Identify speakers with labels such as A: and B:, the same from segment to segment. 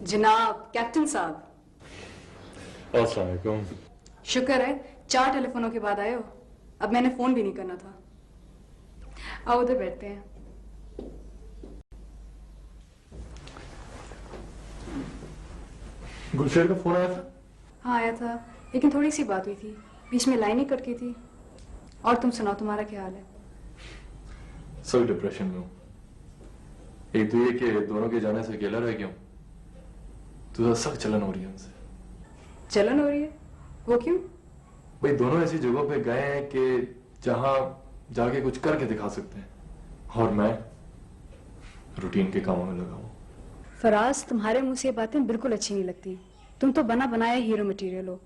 A: जनाब, कैप्टन साहब।
B: अस्सलाम वालेकुम।
A: शुक्र है 4 टेलीफोनों के बाद आए हो। अब मैंने फोन भी नहीं करना था। आओ उधर बैठते हैं।
B: गुलशेर का फोन आया था?
A: हाँ आया था, लेकिन थोड़ी सी बात हुई थी, बीच में लाइन ही कट गई थी। और तुम सुनाओ, तुम्हारा क्या हाल है?
B: सब डिप्रेशन में हूँ। एक तो ये कि दोनों के जाने से अकेला रह गया हूँ। तो सख्त चलन हो रही है उनसे।
A: चलन हो रही है? वो क्यों?
B: भाई दोनों ऐसी जगहों पे गए हैं कि जहां जाके कुछ करके दिखा सकते हैं, और मैं रूटीन के कामों में लगा हूँ।
A: फराज, तुम्हारे मुंह से ये बातें बिल्कुल अच्छी नहीं लगती। तुम तो बना बनाया हीरो मटेरियल हो।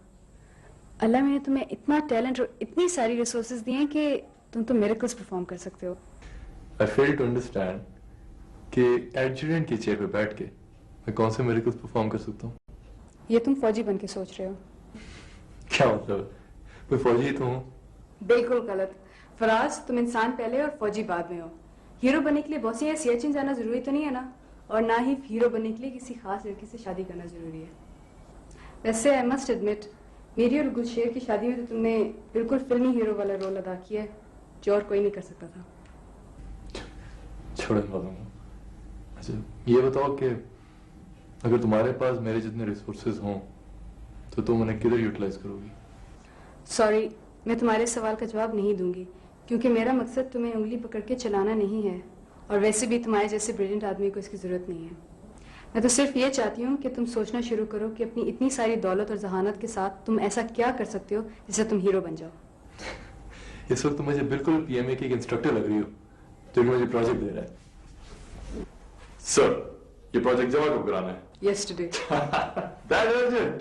A: अल्लाह ने तुम्हें इतना टैलेंट और इतनी सारी रिसोर्सेज दी हैं कि तुम तो मिरेकल्स परफॉर्म कर सकते हो।
B: आई फेल टू अंडरस्टैंड कि एडजुटेंट की चेयर पे बैठ के मैं कौन से मिरेकल्स परफॉर्म कर सकता हूँ।
A: ये तुम फौजी बन के सोच रहे हो?
B: क्या मतलब? मैं फौजी तो हूँ।
A: बिल्कुल गलत। फराज, तुम इंसान पहले और फौजी बाद में हो। हीरो बनने के लिए बहुत सी सियाचिन जाना जरूरी तो नहीं है ना, और ना ही हीरो बनने के लिए किसी खास लड़की से शादी करना जरूरी है। वैसे आई मस्ट एडमिट, मेरी और गुलशेर की शादी में तो तुमने बिल्कुल फिल्मी हीरो वाला रोल अदा किया है, जो और कोई नहीं कर सकता था।
B: छोड़ने वाला हूँ। अच्छा ये बताओ कि अगर तुम्हारे पास मेरे जितने रिसोर्सेज हों तो तुम उन्हें किधर यूटिलाइज करोगी?
A: सॉरी, मैं तुम्हारे सवाल का जवाब नहीं दूंगी, क्योंकि मेरा मकसद तुम्हें उंगली पकड़ के चलाना नहीं है, और वैसे भी तुम्हारे जैसे ब्रिलियंट आदमी को इसकी जरूरत नहीं है। मैं तो सिर्फ ये चाहती हूँ कि तुम सोचना शुरू करो कि अपनी इतनी सारी दौलत और जहानत के साथ तुम ऐसा क्या कर सकते हो जिससे तुम हीरो बन जाओ।
B: इस वक्त मुझे बिल्कुल पीएमए की एक इंस्ट्रक्टर लग रही हो जो कि मुझे प्रोजेक्ट दे रहा है। सर, ये प्रोजेक्ट जमा कब कराना है?
A: Yesterday.
B: That urgent.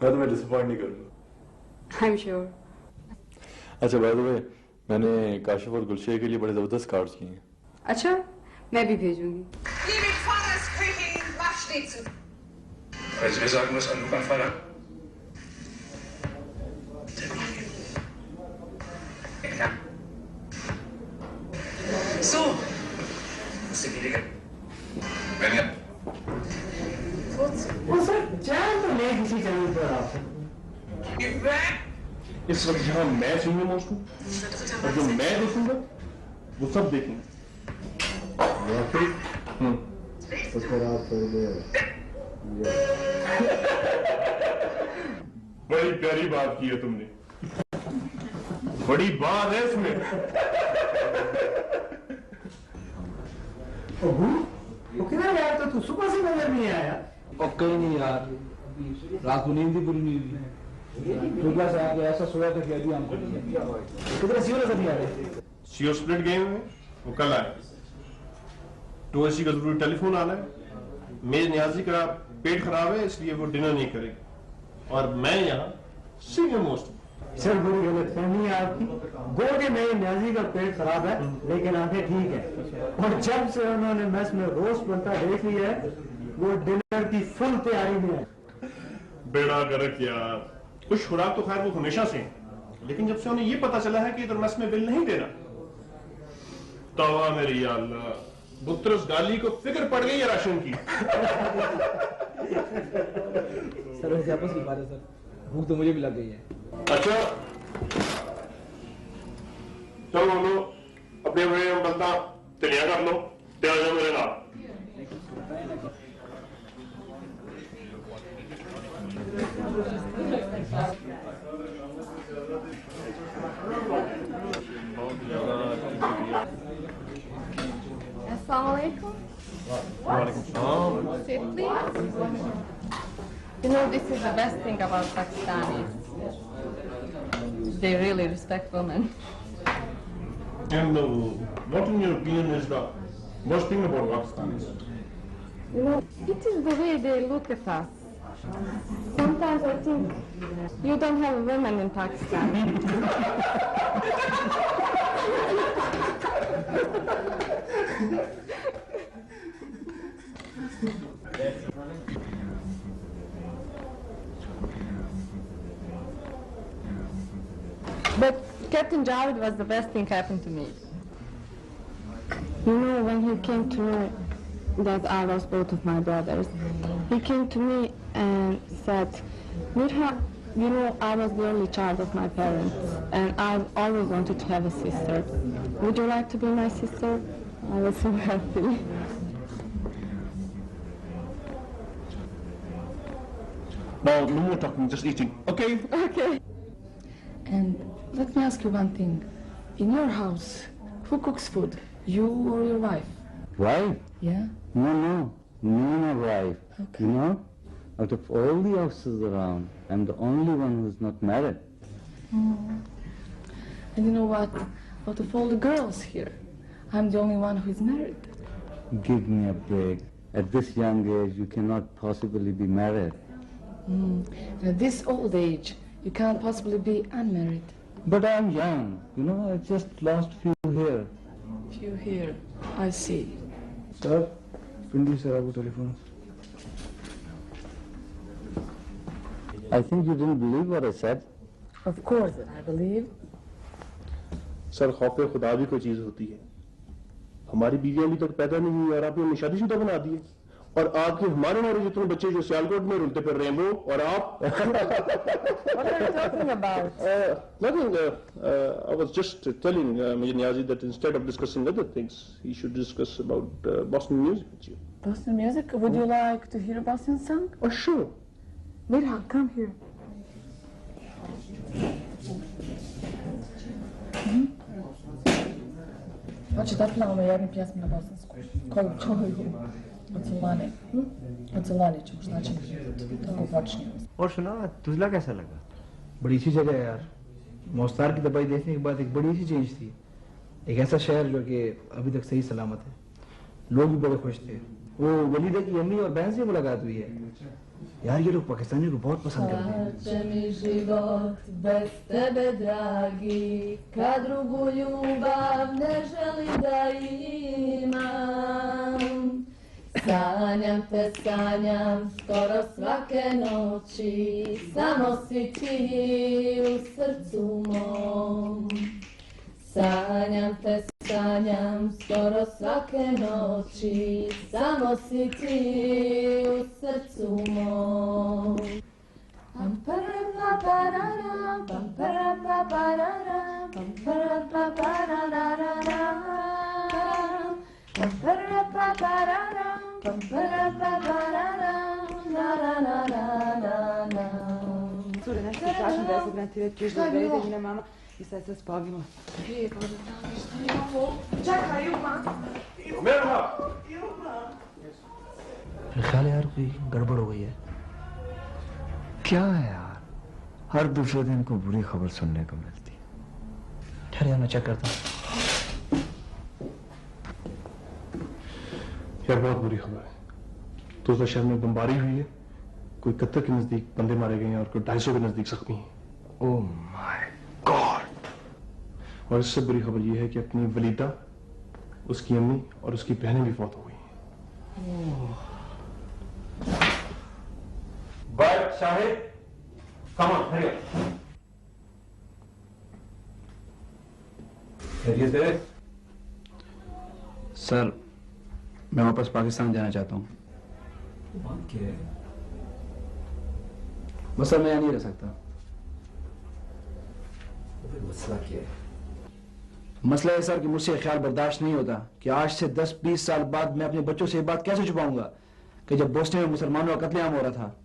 B: मैं तुम्हें डिसअपॉइंट नहीं करूंगा।
A: I'm sure.
B: अच्छा बाय द वे, मैंने काशिफ और गुलशेर के लिए बड़े जबरदस्त कार्ड्स किए हैं।
A: अच्छा, मैं भी भेजूंगी।
C: Also wir sagen, was an Luca Vater. So. Was sind die Wenn ja.
D: वो सर चैनल तो नहीं किसी चैनल पर आप।
E: इस वक्त जहाँ मैं सिंगल मोस्ट हूँ और जो मैं देखूंगा वो सब देखेंगे।
D: तो फिर आप
E: बड़ी प्यारी बात की है तुमने। बड़ी बात है इसमें।
D: वो किधर गया? तो तू सुबह से नजर नहीं आया।
F: और कहीं नहीं यार, रात को नींद भी पूरी नहीं हुई। दुबला से आके ऐसा सोया था कि अभी हमको
D: किधर सीओ नजर नहीं आ रहे?
E: सीओ स्प्लिट गेम में वो कल आए। तो ऐसी का जरूरी टेलीफोन आना है। मेरे न्याजी का पेट खराब है इसलिए वो डिनर नहीं करेगी, और मैं यहाँ सिंगल मोस्ट।
D: सर बड़ी गलत फहमी है आपकी। गो के मेरे न्याजी का पेट खराब है लेकिन आंखें ठीक है, और जब से उन्होंने मेस में रोस्ट बनता देख लिया है वो डिनर की फुल तैयारी में है।
E: बेड़ा गर्क यार। कुछ खुराक तो खैर वो हमेशा से है, लेकिन जब से उन्हें ये पता चला है कि इधर मेस में बिल नहीं देना, तवा मेरी या अल्लाह, बुत्रस गाली को फिक्र पड़ गई है राशन की।
F: सर वैसे आपस की बात है सर, भूख तो मुझे भी लग गई है।
E: अच्छा चलो लो अपने अपने बंदा तैयार कर लो, तैयार हो मेरे नाम।
G: Assalamualaikum. Sit please. You know, this is the best thing about Pakistanis. They really respect women.
E: And what in your opinion is the worst thing about Pakistanis?
G: You know, it is the way they look at us. Sometimes I think you don't have women in Pakistan. But Captain Javed was the best thing happened to me. You know, when he came to that I lost both of my brothers. He came to me and said, Mirha, you know, I was the only child of my parents, and I've always wanted to have a sister. Would you like to be my sister? I was so happy.
E: Now, no more talking, just eating. Okay?
G: Okay.
H: And let me ask you one thing. In your house, who cooks food? You or your wife?
I: Wife?
H: Yeah?
I: No, not wife.
H: Okay.
I: You know, out of all the officers around, I'm the only one who's not married.
H: And you know what? Out of all the girls here, I'm the only one who is married.
I: Give me a break. At this young age, you cannot possibly be married.
H: At this old age, you can't possibly be unmarried.
I: But I'm young. You know, I just lost few here.
H: Few here. I see.
F: Sir Pindi sir आपको telephone
I: I think you didn't believe what I said.
H: Of course, I believe.
E: Sir खौफ खुदा भी कोई चीज होती है। हमारी बीवियां अभी तक पैदा नहीं हुई और आपने उन्हें शादीशुदा बना दिए, और आपके हमारे हमारे जितने बच्चे जो सियालकोट में रुलते फिर रहे हैं वो, और आप
H: What are you talking about?
E: nothing. I was just telling Major Niazi that instead of discussing other things, he should discuss about Boston music with you.
H: Boston music? Would you like to hear a Boston song?
E: Oh, sure.
H: Mirha, come here. Hoće da plavamo jednu pjesmu na bosansku. Koju ćemo? Ocelane. Ocelane ćemo, šta ćemo? Tako počnemo.
D: और सुना, तुझला कैसा लगा? बड़ी अच्छी जगह है यार। मौस्तार की दवाई देखने के बाद एक बड़ी अच्छी चेंज थी। एक ऐसा शहर जो कि अभी तक सही सलामत है। लोग भी बड़े खुश थे। वो वलीदा की अम्मी और बहन से मुलाकात हुई है। यार ये लोग पाकिस्तानी को बहुत पसंद करते हैं।
H: Plače mi život bez tebe, dragi, kad drugu ljubav ne želim da imam. Sanjam te, sanjam skoro svake noći, samo si ti u srcu mom. Sanjam te, sanjam skoro svake noći, samo si ti u srcu mom. Pam-para-pa-pa-ra-ra, pam-para-pa-pa-ra-ra, pam-para-pa-pa-ra-ra-ra-ra. Pam-para-pa-pa-ra-ra, pam-para-pa-pa-ra-ra, la-la-la-la-la-la.
A: Cure, nešto ti kažem da ja se grantirati ćeš da vede i na mama i sad se spavimo.
H: Prije, pa da tamo šta je ovo? Čekaj, Ilma!
D: ख्याल है यार कोई गड़बड़ हो गई है।
J: क्या है यार, हर दूसरे दिन को बुरी खबर सुनने को मिलती है।
D: ठहर यार, मैं चेक करता हूँ।
E: यार बहुत बुरी खबर है। दूसरे शहर में बमबारी हुई है, कोई 71 के नजदीक बंदे मारे गए हैं और कोई 250 के नजदीक जख्मी हैं।
J: Oh my God.
E: और इससे बुरी खबर यह है कि अपनी वलीदा, उसकी अम्मी और उसकी बहनें भी फौत हो गई हैं।
F: But Shahid, come on, hurry up. खैरियत है?
J: सर, मैं वापस पाकिस्तान जाना चाहता हूँ। बस सर, मैं यहाँ नहीं रह सकता।
F: मसला क्या है?
J: मसला है सर कि मुझसे ख्याल बर्दाश्त नहीं होता कि आज से 10-20 साल बाद मैं अपने बच्चों से ये बात कैसे छुपाऊंगा कि जब बोस्टन में मुसलमानों का कत्लेआम हो रहा था,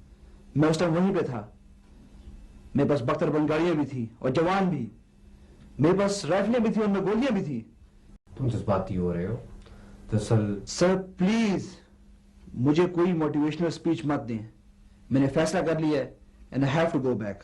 J: मैं उस टाइम वहीं पे था। मेरे पास बख्तर बंद गाड़ियां भी थी और जवान भी, मेरे पास राइफलें भी थी और उनमें गोलियां भी थी।
F: तुम जज्बाती हो रहे हो। दरअसल
J: सर प्लीज मुझे कोई मोटिवेशनल स्पीच मत दें। मैंने फैसला कर लिया है and I have to go back.